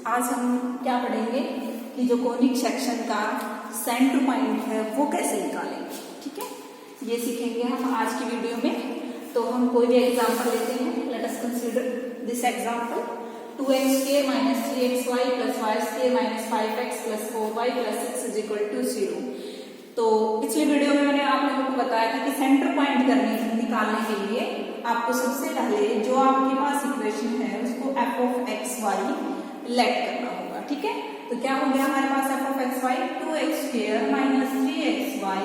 आज हम क्या पढ़ेंगे कि जो कोनिक सेक्शन का सेंटर पॉइंट है वो कैसे निकालेंगे। ठीक है, ये सीखेंगे हम आज की वीडियो में। तो हम कोई भी एग्जांपल लेते हैं। Let us consider this example 2x² - 3xy + y² - 5x + 4y + 6 = 0। तो पिछले वीडियो में मैंने आप लोगों को बताया था कि सेंटर पॉइंट निकालने के लिए आपको सबसे पहले जो आपके पास इक्वेशन है उसको f(x, y) लेट करना होगा। ठीक है, तो क्या हो गया हमारे पास f(x, y) 2x² - 3xy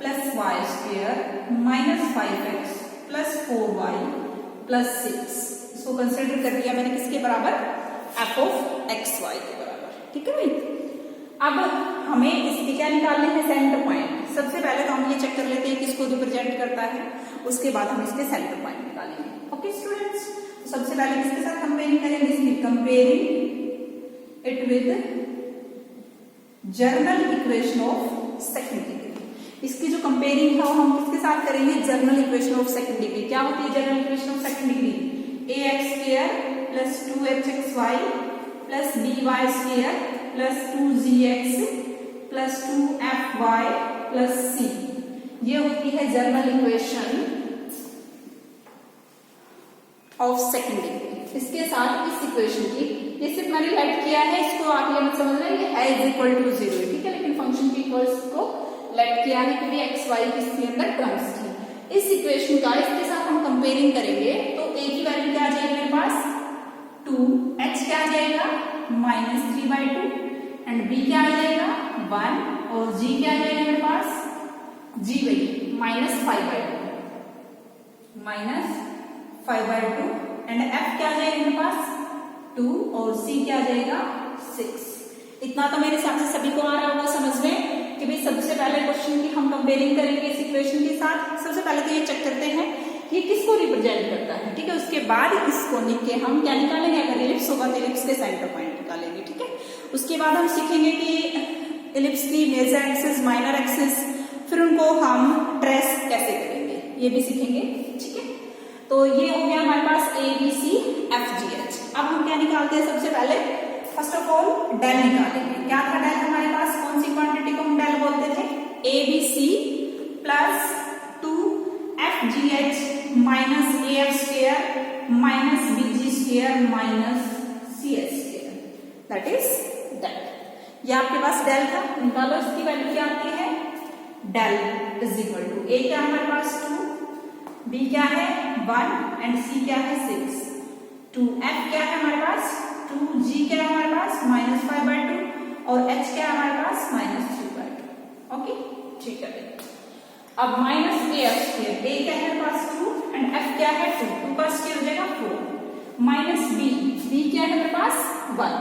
+ y² - 5x + 4y + 6। इसको कंसिडर कर दिया मैंने किसके बराबर, f(x, y) के बराबर। ठीक है भाई, अब हमें इसकी क्या निकालने हैं, सेंटर पॉइंट। सबसे पहले तो हम ये चेक कर लेते हैं किसको रिप्रेजेंट करता है, उसके बाद हम इसके सेंटर पॉइंट निकालेंगे। ओके स्टूडेंट्स, सबसे पहले किसके साथ कंपेयरिंग करेंगे, इसकी comparing it with general equation of second degree. इसकी जो कंपेयरिंग है वो हम किसके साथ करेंगे, general equation of second degree. क्या होती है general equation of second degree, ax² + 2hxy + by² + 2gx + 2fy + c। ये होती है general equation of second degree. इसके साथ इस इक्वेशन की ये सिर्फ मैंने लेट किया है, इसको आप ये मत समझना ये है = 0। ठीक है, लेकिन फंक्शन की इक्वल्स को लेट किया है क्योंकि x y इसके अंदर टर्म्स थी। इस इक्वेशन का इसके साथ हम कंपेयरिंग करेंगे तो a की वैल्यू क्या आ जाएगी मेरे पास 2, h क्या आ जाएगा -3/2 एंड b क्या आ जाएगा 1 और g क्या आ जाएगा मेरे पास g वही -5/2 एंड f क्या आ जाएगा मेरे पास 2 और c क्या आ जाएगा 6। इतना तो मेरे हिसाब से सभी को आ रहा होगा समझ में कि भाई सबसे पहले क्वेश्चन की हम कंपेयरिंग करेंगे इस इक्वेशन के साथ। सबसे पहले तो ये चेक करते हैं कि ये किसको रिप्रेजेंट करता है। ठीक है, उसके बाद इसको लिख के हम क्या निकालेंगे, अगर इलिप्स होगा तो इलिप्स के सेंटर पॉइंट निकालेंगे। ठीक है, उसके बाद हम सीखेंगे कि इलिप्स की मेजर एक्सिस, माइनर एक्सिस, फिर उनको हम ट्रेस कैसे करेंगे ये भी सीखेंगे। ठीक है, तो ये हो गया हमारे पास a b c f g h। अब हम क्या निकालते हैं, सबसे पहले फर्स्ट ऑफ ऑल डेल निकालेंगे। क्या था डेल हमारे पास, कौन सी क्वांटिटी को हम डेल बोलते थे, a b c + 2f g h - af² - bg² - cs², that is del. ये आपके पास डेल था, निकालो इसकी वैल्यू क्या आती है, डेल = a क्या हमारे पास 2, b क्या है 1 एंड c क्या है 6, 2f क्या है हमारे पास 2, g क्या है हमारे पास -5/2 और h क्या है हमारे पास -3/2। ओके, ठीक है। अब -af², a क्या है हमारे पास 2 एंड f क्या है 2, 2 का स्क्वायर हो जाएगा 4 -b क्या है हमारे पास 1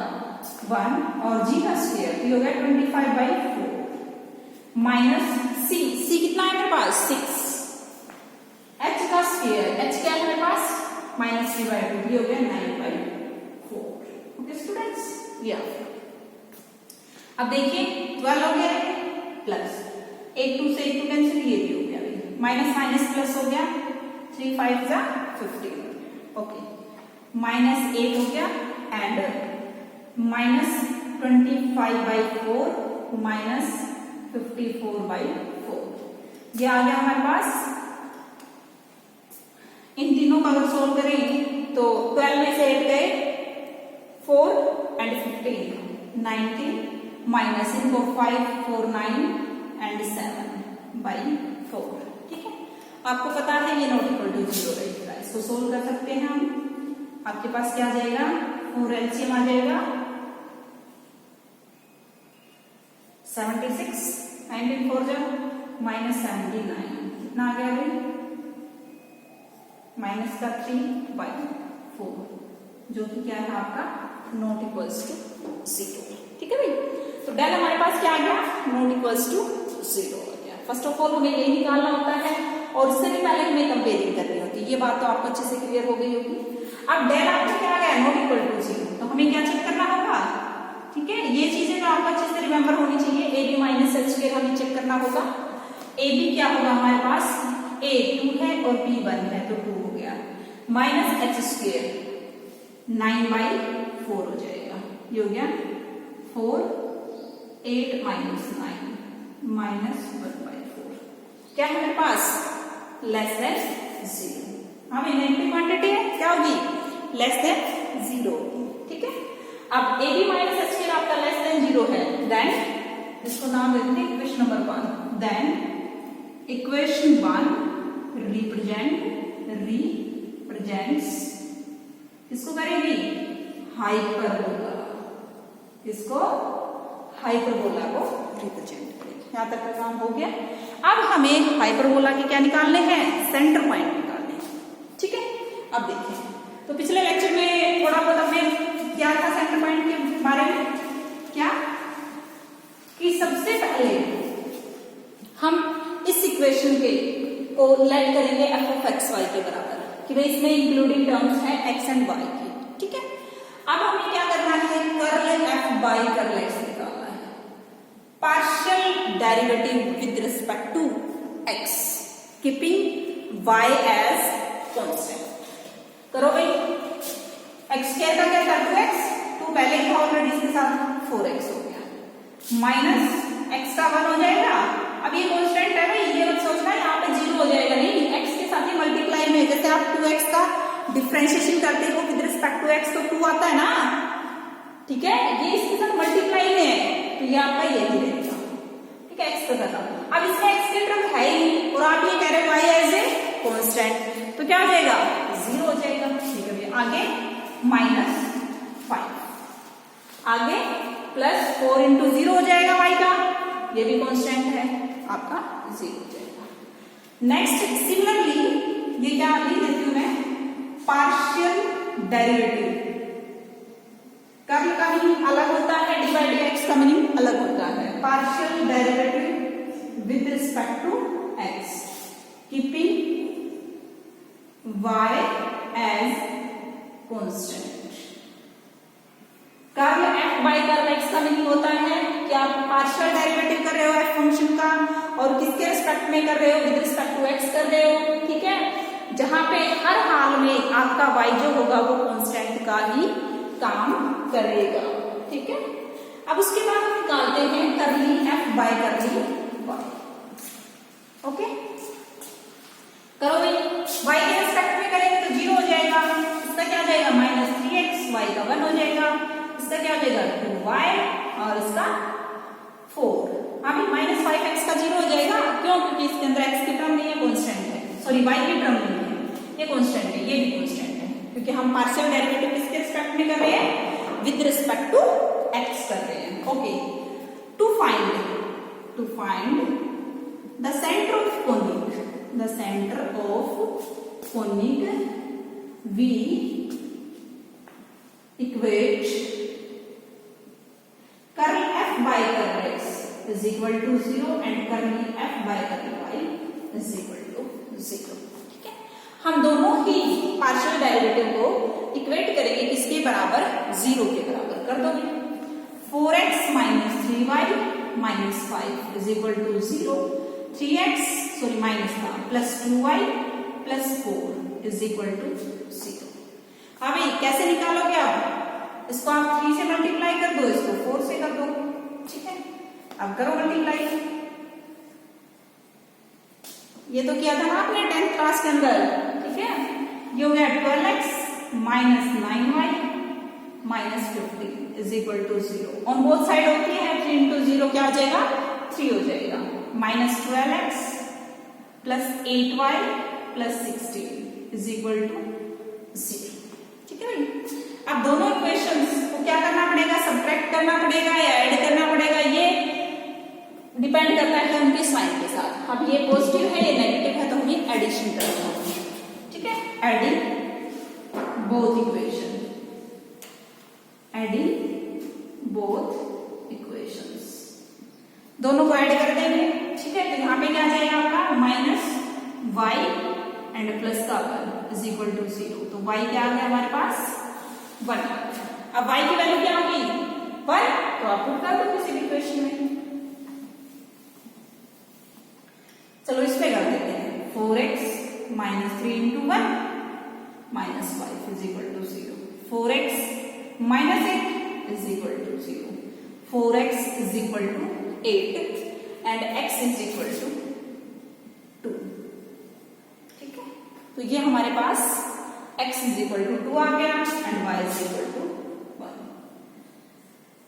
और g का स्क्वायर ये हो गया 25/4 -c कितना है मेरे पास 6, h का स्क्वायर h क्या है मेरे पास -3/2 ये हो गया 9/4। ओके स्टूडेंट्स, या अब देखिए 12 हो गया प्लस 1 2 से 1 2 कैंसिल, ये भी हो गया माइनस माइनस प्लस हो गया 3 5 जा 15। ओके, -8 हो गया एंड -25/4 -54/4 ये आ गया हमारे पास। इन तीनों का अगर सोल्व करें तो 12 में से 8 गए 4 एंड 15 19 माइनस इनको 5 4 9 एंड 7/4। ठीक है, आपको पता है ये नॉट इक्वल टू 0 रहेगा, इसको सोल्व कर सकते हैं हम। आपके पास क्या आ जाएगा 4 एलसीएम आ जाएगा 76, 19 4 जा -79, कितना आ गया भाई -3/4 जो कि क्या है आपका नॉट इक्वल्स टू 0। ठीक है भाई, तो डेल हमारे पास क्या आ गया नॉट इक्वल्स टू 0 आ गया। फर्स्ट ऑफ ऑल हमें यही निकालना होता है और उससे भी पहले हमें कंपेयरिंग करनी होती है। ये बात तो आपको अच्छे से क्लियर हो गई होगी। अब डेल आपका क्या आ गया नॉट इक्वल टू 0, तो हमें क्या चेक करना होगा। ठीक है, ये चीजें जो आपको अच्छे से रिमेंबर होनी चाहिए, ab - h² हमें चेक करना होगा। ab क्या होगा हमारे पास, a 2 है और b 1 है तो 2 हो गया, -h² 9/4 हो जाएगा। ये हो गया 4, 8 माइनस 9 माइनस 1/4। क्या है मेरे पास? Less than 0। हाँ भाई नेगेटिव क्वांटिटी है, क्या होगी? Less than 0। ठीक है, अब A B minus H square आपका लेस देन 0 है, देन इसको नाम देते हैं equation number 1। Then equation 1 represents किसको करेगी? हाइपरबोला। किसको? हाइपरबोला को रिप्रेजेंट करेगी। यहां तक का काम हो गया। अब हमें हाइपरबोला के क्या निकालने हैं? सेंटर पॉइंट निकालने हैं। ठीक है, अब देखिए, तो पिछले लेक्चर में थोड़ा बहुत हमने क्या था सेंटर पॉइंट के बारे में, क्या कि सबसे पहले हम इस इक्वेशन के को लेट करेंगे एफ ऑफ एक्स वाई के बराबर, कि भाई इसमें इंक्लूडिंग टर्म्स है एक्स एंड वाई की। ठीक है, अब हमें क्या करना है? Curl F by curl X निकालना है। Partial derivative with respect to X keeping Y as constant. करो भाई, एक्स क्या था? क्या था? 2x, 2 पहले ही था ऑलरेडी, इसके साथ 4x हो गया, माइनस एक्स का 1 हो जाएगा। अब ये कांस्टेंट है भाई, ये मत सोचना यहाँ पे 0 हो जाएगा, नहीं, एक्स के साथ ही मल्टीप्लाई में, जैसे आप 2x का डिफरेंशिएशन करते हो विद रिस्पेक्ट टू एक्स तो 2 आता है ना। ठीक है, ये इसके साथ मल्टीप्लाई में है, तो ये आपका यही रहेगा। ठीक है, एक्स का था, अब इसमें एक्स की टर्म है ही, और आप ये कह रहे हो वाई एज ए कांस्टेंट, तो क्या हो जाएगा? 0 हो जाएगा। ठीक है, आगे -5, आगे +4 इंटू 0 हो जाएगा वाई का, ये भी कांस्टेंट है, आपका 0 हो जाएगा। नेक्स्ट सिमिलरली ये क्या लिख देती हूं मैं? पार्शियल डेरिवेटिव का भी मीनिंग अलग होता है, डी बाई डी एक्स का मीनिंग अलग होता है। Partial derivative with respect to X keeping Y as constant. Curl F by curl X का मीनिंग होता है कि आप पार्शियल डेरिवेटिव कर रहे हो एफ फंक्शन का, और किसके रिस्पेक्ट में कर रहे हो? विद रिस्पेक्ट टू एक्स कर रहे हो। ठीक है, जहां पे हर हाल में आपका y जो होगा वो कांस्टेंट का ही काम करेगा। ठीक है, अब उसके बाद हम निकालते हैं curly F by curly Y. Okay, करो भाई, y के रिस्पेक्ट में करेंगे तो 0 हो जाएगा, इसका क्या हो जाएगा? -3x, y का 1 हो जाएगा, इसका क्या हो जाएगा? 2y, और इसका 4। अभी -5x का 0 हो जाएगा, क्यों? क्योंकि इसके अंदर x की टर्म नहीं है, कांस्टेंट है, सॉरी y की टर्म नहीं है, ये कांस्टेंट है, ये भी कांस्टेंट है, क्योंकि हम पार्शियल डेरिवेटिव किसके रिस्पेक्ट में कर रहे हैं? विद रिस्पेक्ट टू x कर रहे हैं। Okay, to find the centre of conic we equate curl f by curl x is equal to 0 and curl f by curl y is equal to 0। ठीक है, हम दोनों ही पार्शियल डेरिवेटिव को equate करेंगे किसके बराबर? 0 के बराबर कर दोगे। 4x minus 3y minus 5 is equal to 0। 3x sorry minus था plus 2y plus 4 is equal to 0। अभी कैसे निकालोगे आप? इसको आप 3 से मल्टीप्लाई कर दो, इसको 4 से कर दो। ठीक है, अब करो मल्टीप्लाई। ये तो किया था ना आपने 10th क्लास के अंदर। ठीक है, ये हो गया 12x minus 9y minus 50 is equal to 0। On both side होती है, 3 इंटू 0 क्या हो जाएगा? 3 हो जाएगा। Minus 12x plus 8y plus 16 is equal to 0। ठीक है भाई, अब दोनों इक्वेशंस को क्या करना पड़ेगा? सब्ट्रैक्ट करना पड़ेगा या ऐड करना पड़ेगा, ये डिपेंड करता है उनके साइन के साथ। अब ये पॉजिटिव है, ये नेगेटिव है, तो हम ये एडिशन करना होगा। ठीक है, एडिंग बोथ इक्वेशंस, दोनों को ऐड कर देंगे। ठीक है, तो यहाँ पे क्या जाएगा आपका? माइनस y एंड प्लस का 1 इज इक्वल टू 0। तो y क्या आ गया हमारे पास? 1। अब y की वैल्यू क्या होगी? 1, तो आप पुट कर दो किसी भी इक्वेशन में। चलो इस पे कर देते हैं। 4x minus 3 into 1 minus 5 is equal to 0। 4x minus 8 is equal to 0, 4x is equal to 8 and x is equal to 2। ठीक है, तो ये हमारे पास x इज इक्वल टू 2 आ गया and y is equal to 1।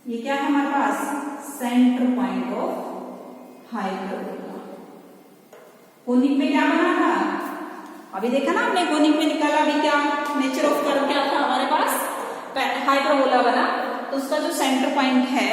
ये क्या है हमारे पास? Centre point of hyperbola. Conic में क्या बना था? अभी देखा ना हमने, कोनिक में निकाला। अभी क्या नेचर ऑफ कर्व क्या था हमारे पास? हाइपरबोला बना, तो उसका जो सेंटर पॉइंट है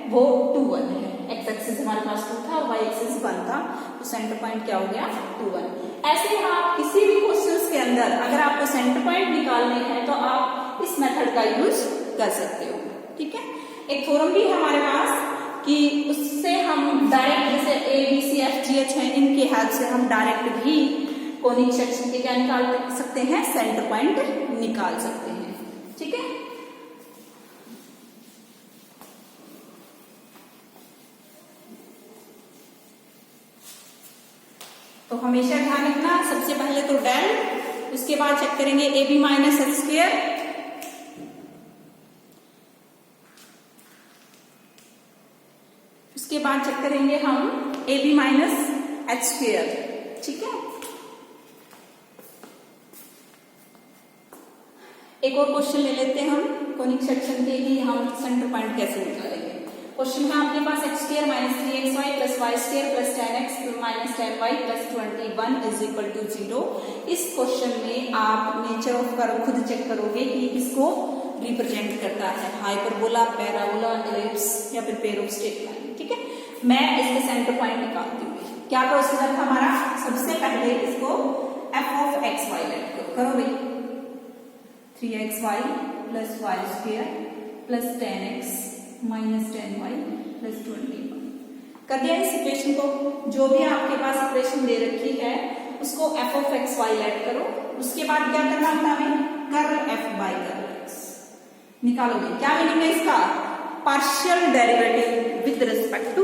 वो 2, 1 है। एक्स एक्सिस हमारे पास 2 था और वाई एक्सिस 1 था, तो सेंटर पॉइंट क्या हो गया? 2, 1। ऐसे ही आप किसी भी क्वेश्चंस के अंदर अगर आपको सेंटर पॉइंट निकालने हैं तो आप इस मेथड का यूज कर सकते हो। ठीक है, एक थ्योरम भी है हमारे पास कि उससे हम डायरेक्ट, जैसे A B C F G H है, इनके हेल्प से हम डायरेक्ट भी कोनिक सेक्शन के क्या निकाल सकते हैं? सेंटर पॉइंट निकाल सकते हैं। ठीक है, तो हमेशा ध्यान रखना, सबसे पहले तो डेल, उसके बाद चेक करेंगे A B minus H square, उसके बाद चेक करेंगे हम A B minus H square. ठीक है, एक और क्वेश्चन ले लेते हैं हम कोनिक सेक्शन के ही, हम सेंटर पॉइंट कैसे निकालेंगे। क्वेश्चन है आपके पास x square minus 3xy plus Y square plus 10x minus 10y plus 21 is equal to 0। इस क्वेश्चन में आप नेचर ऑफ कर्व खुद चेक करोगे कि इसको रिप्रेजेंट करता है हाइपरबोला, पैराबोला, एलिप्स या फिर पेयर ऑफ स्ट्रेट लाइन। ठीक है, मैं इसके सेंटर पॉइंट निकालती हूँ। क्या प्रोसीजर था हमारा? सबसे पहले इसको f of x y let करो भाई, 3xy plus Y square plus 10x minus 10y plus 21 कर दिया इस इक्वेशन को। जो भी आपके पास इक्वेशन दे रखी है उसको f of x y let करो। उसके बाद क्या करना होता है हमें? Curl f by curl x निकालोगे। क्या मीनिंग है इसका? Partial derivative with respect to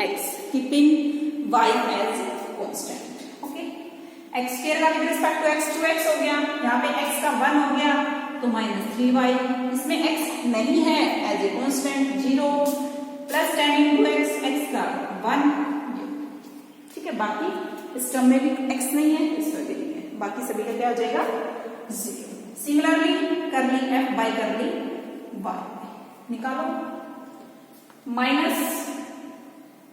x keeping y as constant. Okay, x square का with respect to x 2x हो गया, यहाँ पे x का 1 हो गया तो माइनस 3y, इसमें x नहीं है as a constant 0 plus 10 into x का 1। ठीक है, बाकी इस टर्म में भी x नहीं है, इसमें भी नहीं है, बाकी सभी का क्या हो जाएगा? 0। Similarly curly f by curly y निकालो माइनस,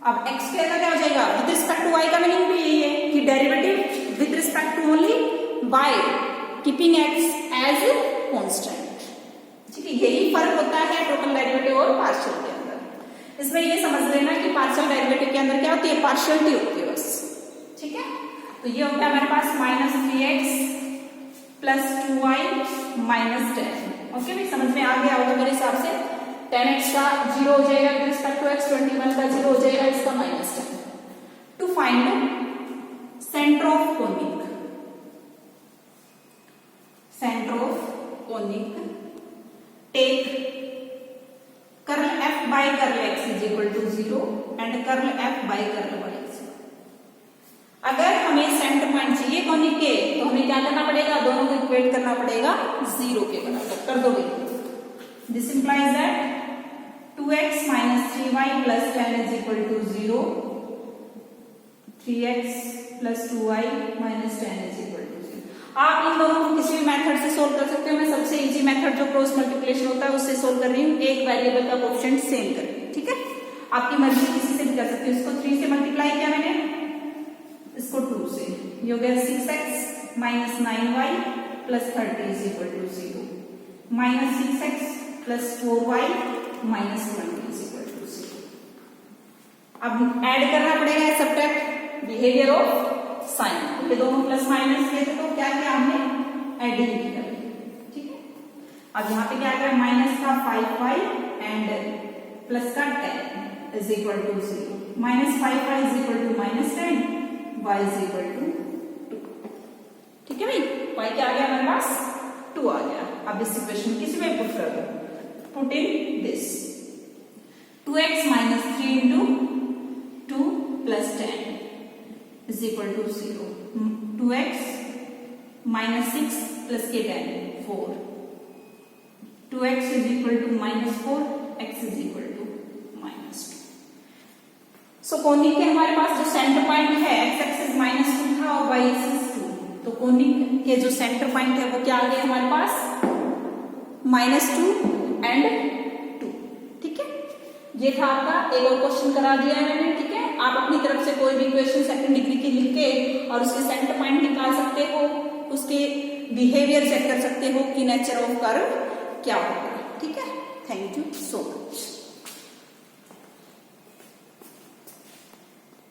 अब x स्क्वायर का क्या हो जाएगा? विद रिस्पेक्ट टू y का मीनिंग भी यही है कि derivative with respect to only y keeping x as constant. ठीक है, यही फर्क होता है टोटल डेरिवेटिव और पार्शियल के अंदर। इसमें ये समझ लेना कि पार्शियल डेरिवेटिव के अंदर क्या होती है? पार्शियलिटी होती है बस। ठीक है, तो ये हो गया हमारे पास minus 3x plus 2y minus 10। Okay भाई, समझ में आ गया होगा मेरे हिसाब से। 10x का 0 हो जाएगा विद रिस्पेक्ट टू x, 21 का 0 हो जाएगा, इसका minus 10। To find centre of conic, centre of conic take curl f by curl x is equal to 0 and curl f by curl y। अगर हमें सेंटर पॉइंट चाहिए कोनिक के तो हमें क्या करना पड़ेगा? दोनों को इक्वेट करना पड़ेगा 0 के बराबर। कर दोगे, this implies that 2x minus 3y plus 10 is equal to 0, 3x plus 2y minus 10 is equal to 0। आप इन दोनों को किसी भी मेथड से सोल्व कर सकते हो। मैं सबसे इजी मेथड जो क्रॉस मल्टीप्लिकेशन होता है उससे सोल्व कर रही हूँ। एक वेरिएबल का कोएफिशिएंट सेम करें। ठीक है, आपकी मर्जी किसी से भी कर सकते हो। इसको 3 से मल्टीप्लाई किया मैंने, इसको 2 से, ये हो गया 6x minus 9y plus 30 is equal to 0, minus 6x plus 4y minus 20 is equal to 0। अब ऐड करना पड़ेगा सब्ट्रैक्ट बिहेवियर ऑफ साइन। ये दोनों प्लस माइनस किए थे तो क्या किया हमने? एडिंग किया। ठीक है, अब यहाँ पे क्या आ गया? माइनस का 5y एंड प्लस का 10 is equal to 0, minus 5y is equal to minus 10, y is equal to 2। ठीक है भाई, y क्या आ गया हमारे पास? 2 आ गया। अब इस इक्वेशन किसी में पुट कर दो, put in this 2x minus 3 into 2 plus 10 is equal to 0, 2x minus 6 plus के 10 4, 2x is equal to minus 4 x is equal to -2। So conic के हमारे पास जो सेंटर पॉइंट है x एक्सिस -2 था और y एक्सिस 2, तो कोनिक के जो सेंटर पॉइंट है वो क्या आ गया हमारे पास -2 एंड 2। ठीक है, ये था आपका। एक और क्वेश्चन करा दिया है मैंने। ठीक है, आप अपनी तरफ से कोई भी इक्वेशन सेकंड डिग्री की लिख के और उसके सेंटर पॉइंट निकाल सकते हो, उसके बिहेवियर चेक कर सकते हो कि नेचर ऑफ कर्व क्या होगा। ठीक है, थैंक यू सो मच।